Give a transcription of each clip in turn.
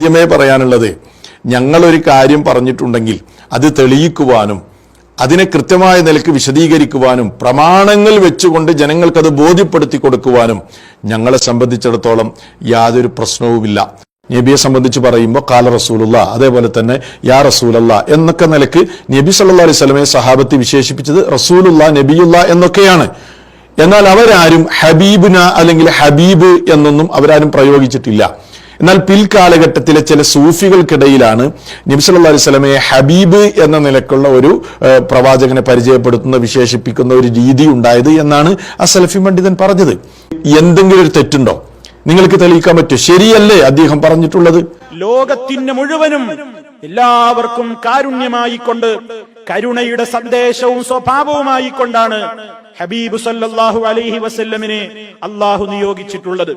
ആദ്യമേ പറയാനുള്ളത്, ഞങ്ങളൊരു കാര്യം പറഞ്ഞിട്ടുണ്ടെങ്കിൽ അത് തെളിയിക്കുവാനും അതിനെ കൃത്യമായ നിലക്ക് വിശദീകരിക്കുവാനും പ്രമാണങ്ങൾ വെച്ചുകൊണ്ട് ജനങ്ങൾക്കത് ബോധ്യപ്പെടുത്തി കൊടുക്കുവാനും ഞങ്ങളെ സംബന്ധിച്ചിടത്തോളം യാതൊരു പ്രശ്നവുമില്ല. നബിയെ സംബന്ധിച്ച് പറയുമ്പോൾ കാല റസൂലുള്ള, അതേപോലെ തന്നെ യാ റസൂലല്ല എന്നൊക്കെ നിലക്ക് നബി സല്ലല്ലാഹു അലൈഹി വസല്ലമയെ സഹാബത്ത് വിശേഷിപ്പിച്ചത് റസൂലുള്ള, നബിയുള്ള എന്നൊക്കെയാണ്. എന്നാൽ അവരാരും ഹബീബുന അല്ലെങ്കിൽ ഹബീബ് എന്നൊന്നും അവരാരും പ്രയോഗിച്ചിട്ടില്ല. എന്നാൽ പിൽക്കാലഘട്ടത്തിലെ ചില സൂഫികൾക്കിടയിലാണ് നബി സല്ലല്ലാഹു അലൈഹി വസല്ലമയെ ഹബീബ് എന്ന നിലക്കുള്ള ഒരു പ്രവാചകനെ പരിചയപ്പെടുത്തുന്ന വിശേഷിപ്പിക്കുന്ന ഒരു രീതി ഉണ്ടായത് എന്നാണ് ആ സലഫി പണ്ഡിതൻ പറഞ്ഞത്. എന്തെങ്കിലും ഒരു തെറ്റുണ്ടോ? നിങ്ങൾക്ക് തെളിയിക്കാൻ പറ്റും? ശരിയല്ലേ അദ്ദേഹം പറഞ്ഞിട്ടുള്ളത്? ലോകത്തിന് മുഴുവനും എല്ലാവർക്കും കാരുണ്യമായിക്കൊണ്ട് കരുണയുടെ സന്ദേശവും സ്വഭാവവുമായി കൊണ്ടാണ് ഹബീബ് സല്ലല്ലാഹു അലൈഹി വസല്ലമിനെ അള്ളാഹു നിയോഗിച്ചിട്ടുള്ളത്.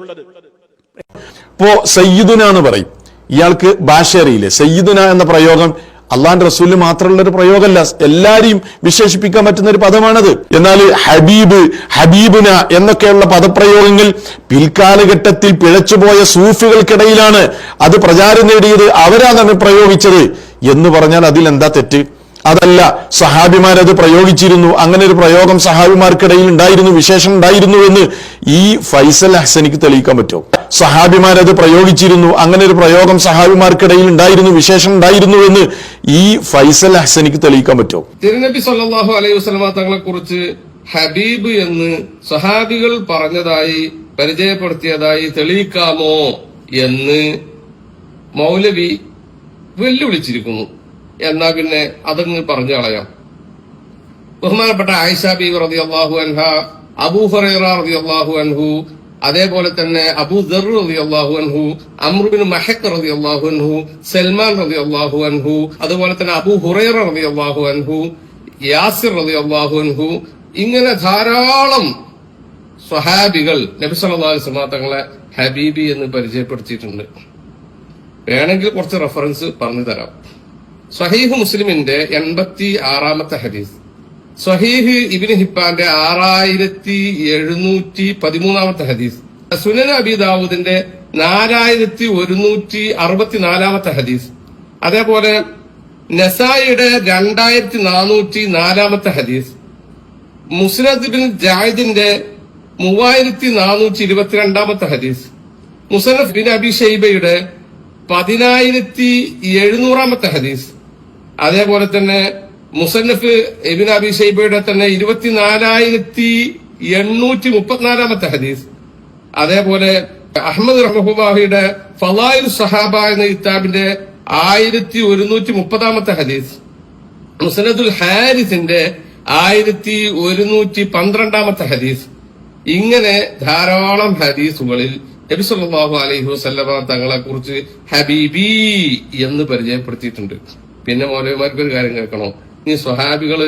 ഇപ്പോ സയ്യിദുന എന്ന് പറയും. ഇയാൾക്ക് ഭാഷ അറിയില്ലേ? സയ്യിദുന എന്ന പ്രയോഗം അള്ളാന്റെ റസൂലിന് മാത്രമുള്ള ഒരു പ്രയോഗമല്ല, എല്ലാരെയും വിശേഷിപ്പിക്കാൻ പറ്റുന്ന ഒരു പദമാണത്. എന്നാൽ ഹബീബ്, ഹബീബുന എന്നൊക്കെയുള്ള പദപ്രയോഗങ്ങൾ പിൽക്കാലഘട്ടത്തിൽ പിഴച്ചുപോയ സൂഫികൾക്കിടയിലാണ് അത് പ്രചാരം നേടിയത്, അവരാണ് പ്രയോഗിച്ചത് എന്ന് പറഞ്ഞാൽ അതിൽ എന്താ തെറ്റ്? അതല്ല, സഹാബിമാരത് പ്രയോഗിച്ചിരുന്നു, അങ്ങനെ ഒരു പ്രയോഗം സഹാബിമാർക്കിടയിൽ ഉണ്ടായിരുന്നു, വിശേഷം ഉണ്ടായിരുന്നു എന്ന് ഈ ഫൈസൽ ഹസനിക്ക് തെളിയിക്കാൻ പറ്റുമോ? സഹാബിമാരത് പ്രയോഗിച്ചിരുന്നു, അങ്ങനെ ഒരു പ്രയോഗം സഹാബിമാർക്കിടയിൽ ഉണ്ടായിരുന്നു, വിശേഷം ഉണ്ടായിരുന്നു എന്ന് ഈ ഫൈസൽ ഹസനിക്ക് തെളിയിക്കാൻ പറ്റുമോ? തിരുനബി സല്ലല്ലാഹു അലൈഹി വസല്ലമ തങ്ങളെ കുറിച്ച് ഹബീബ് എന്ന് സഹാബികൾ പറഞ്ഞതായി പരിചയപ്പെടുത്തിയതായി തെളിയിക്കാമോ എന്ന് മൗലവി വെല്ലുവിളിച്ചിരിക്കുന്നു. എന്നാ പിന്നെ അതങ്ങ് പറഞ്ഞു കളയാം. ബഹുമാനപ്പെട്ട ആയിഷ ബീവി റളിയല്ലാഹു അൻഹ, അബൂ ഹുറൈറ റളിയല്ലാഹു അൻഹു, അതേപോലെ തന്നെ അബൂ ദർ റളിയല്ലാഹു അൻഹു, അംർ ഇബ്നു മഹ്ഖ് റളിയല്ലാഹു അൻഹു, സൽമാൻ റളിയല്ലാഹു അൻഹു, അതുപോലെ തന്നെ അബൂ ഹുറൈറ റളിയല്ലാഹു അൻഹു, യാസിർ റളിയല്ലാഹു അൻഹു, ഇങ്ങനെ ധാരാളം സ്വഹാബികൾ നബി സല്ലല്ലാഹു അലൈഹി വസല്ലം തങ്ങളെ ഹബീബി എന്ന് പരിചയപ്പെടുത്തിയിട്ടുണ്ട്. വേണമെങ്കിൽ കുറച്ച് റെഫറൻസ് പറഞ്ഞു തരാം. സ്വഹീഹ് മുസ്ലിമിന്റെ 86-ാമത്തെ ഹദീസ്, സ്വഹീഹ് ഇബ്നു ഹിബ്ബാന്റെ 6713-ാമത്തെ ഹദീസ്, സുനൻ അബീ ദാവൂദിന്റെ 4164-ാമത്തെ ഹദീസ്, അതേപോലെ നസായിയുടെ 2404-ാമത്തെ ഹദീസ്, മുസ്നദ് ബിൻ ജായിദിന്റെ 3422-ാമത്തെ ഹദീസ്, മുസന്നഫ് ബിൻ അബി ഷൈബയുടെ 10700-ാമത്തെ ഹദീസ്, അതേപോലെ തന്നെ മുസന്നഫ് ഇബ്നു അബി ഷൈബയുടെ തന്നെ 24834-ാമത്തെ ഹദീസ്, അതേപോലെ അഹ്മദ് റഹ്മഹുല്ലാഹിയുടെ ഫളായിൽ സഹാബ എന്ന കിതാബിന്റെ 1130-ാമത്തെ ഹദീസ്, മുസ്നദുൽ ഹാരിസിന്റെ 1112-ാമത്തെ ഹദീസ്, ഇങ്ങനെ ധാരാളം ഹദീസുകളിൽ നബി സല്ലല്ലാഹു അലൈഹി വസല്ലമ തങ്ങളെ കുറിച്ച് ഹബീബി എന്ന് പരിചയപ്പെടുത്തിയിട്ടുണ്ട്. പിന്നെ മൗലവിമാർക്ക് ഒരു കാര്യം കേൾക്കണോ? ഈ സ്വഹാബികള്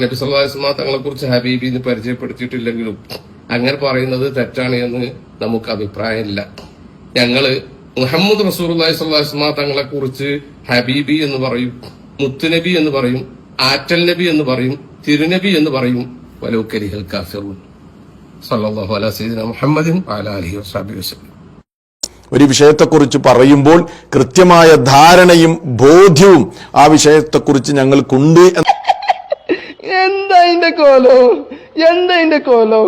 നബി സല്ലല്ലാഹു അലൈഹി വസല്ലമ തങ്ങളെ കുറിച്ച് ഹബീബി എന്ന് പരിചയപ്പെടുത്തിയിട്ടില്ലെങ്കിലും അങ്ങനെ പറയുന്നത് തെറ്റാണ് എന്ന് നമുക്ക് അഭിപ്രായമില്ല. ഞങ്ങള് മുഹമ്മദ് റസൂലുള്ളാഹി സ്വല്ലല്ലാഹു അലൈഹി വസല്ലമ തങ്ങളെ കുറിച്ച് ഹബീബി എന്ന് പറയും, മുത്തുനബി എന്ന് പറയും, ആറ്റൽ നബി എന്ന് പറയും, തിരുനബി എന്ന് പറയും. വലൗ കരിഹൽ കാഫിറൂൻ. സല്ലല്ലാഹു അലാ സയ്യിദിനാ മുഹമ്മദിൻ വഅലാ ആലിഹി വസഹ്ബിഹി വസല്ലം. ഒരു വിഷയത്തെക്കുറിച്ച് പറയുമ്പോൾ കൃത്യമായ ധാരണയും ബോധ്യവും ആ വിഷയത്തെക്കുറിച്ച് ഞങ്ങൾക്കുണ്ട്. എന്താ ഇതിന്റെ കോലോ, എന്താ ഇതിന്റെ കോലോ?